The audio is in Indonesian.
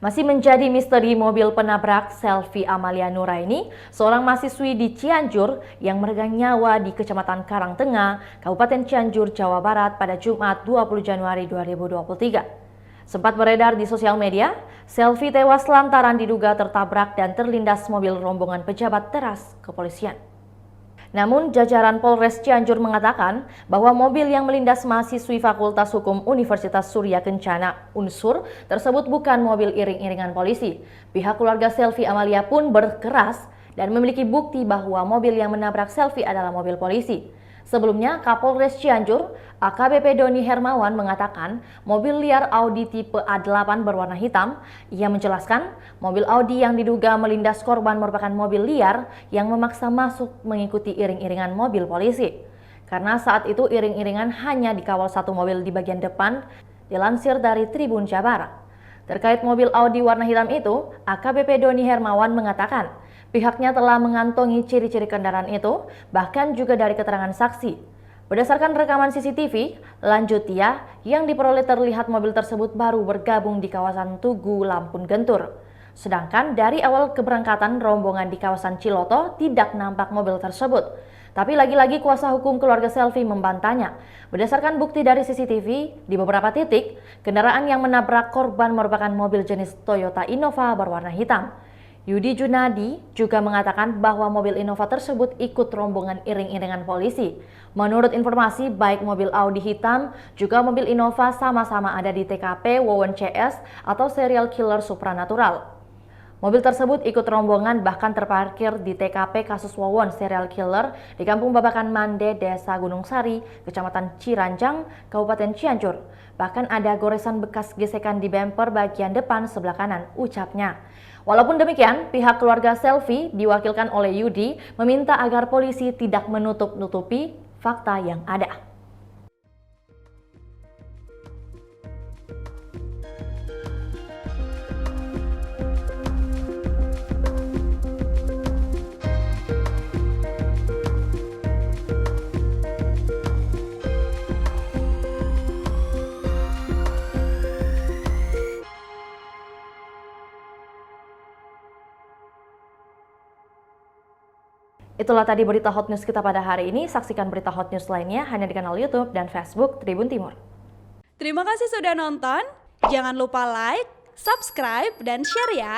Masih menjadi misteri mobil penabrak Selvi Amalia Nuraini, seorang mahasiswi di Cianjur yang meregang nyawa di Kecamatan Karangtengah, Kabupaten Cianjur, Jawa Barat pada Jumat 20 Januari 2023. Sempat beredar di sosial media, Selvi tewas lantaran diduga tertabrak dan terlindas mobil rombongan pejabat teras kepolisian. Namun, jajaran Polres Cianjur mengatakan bahwa mobil yang melindas mahasiswi Fakultas Hukum Universitas Surya Kencana (UNSUR) tersebut bukan mobil iring-iringan polisi. Pihak keluarga Selvi Amalia pun berkeras dan memiliki bukti bahwa mobil yang menabrak Selvi adalah mobil polisi. Sebelumnya, Kapolres Cianjur, AKBP Doni Hermawan mengatakan mobil liar Audi tipe A8 berwarna hitam. Ia menjelaskan mobil Audi yang diduga melindas korban merupakan mobil liar yang memaksa masuk mengikuti iring-iringan mobil polisi. Karena saat itu iring-iringan hanya dikawal satu mobil di bagian depan, dilansir dari Tribun Jabar. Terkait mobil Audi warna hitam itu, AKBP Doni Hermawan mengatakan pihaknya telah mengantongi ciri-ciri kendaraan itu, bahkan juga dari keterangan saksi. Berdasarkan rekaman CCTV, lanjut dia yang diperoleh terlihat mobil tersebut baru bergabung di kawasan Tugu Lampun Gentur. Sedangkan dari awal keberangkatan rombongan di kawasan Ciloto tidak nampak mobil tersebut. Tapi lagi-lagi kuasa hukum keluarga Selvi membantahnya. Berdasarkan bukti dari CCTV, di beberapa titik, kendaraan yang menabrak korban merupakan mobil jenis Toyota Innova berwarna hitam. Yudi Junadi juga mengatakan bahwa mobil Innova tersebut ikut rombongan iring-iringan polisi. Menurut informasi, baik mobil Audi hitam juga mobil Innova sama-sama ada di TKP Wawon CS atau serial killer supranatural. Mobil tersebut ikut rombongan bahkan terparkir di TKP kasus Wawon serial killer di Kampung Babakan Mande, Desa Gunung Sari, Kecamatan Ciranjang, Kabupaten Cianjur. Bahkan ada goresan bekas gesekan di bemper bagian depan sebelah kanan, ucapnya. Walaupun demikian, pihak keluarga Selvi diwakilkan oleh Yudi meminta agar polisi tidak menutup-nutupi fakta yang ada. Itulah tadi berita hot news kita pada hari ini. Saksikan berita hot news lainnya hanya di kanal YouTube dan Facebook Tribun Timur. Terima kasih sudah nonton. Jangan lupa like, subscribe, dan share ya.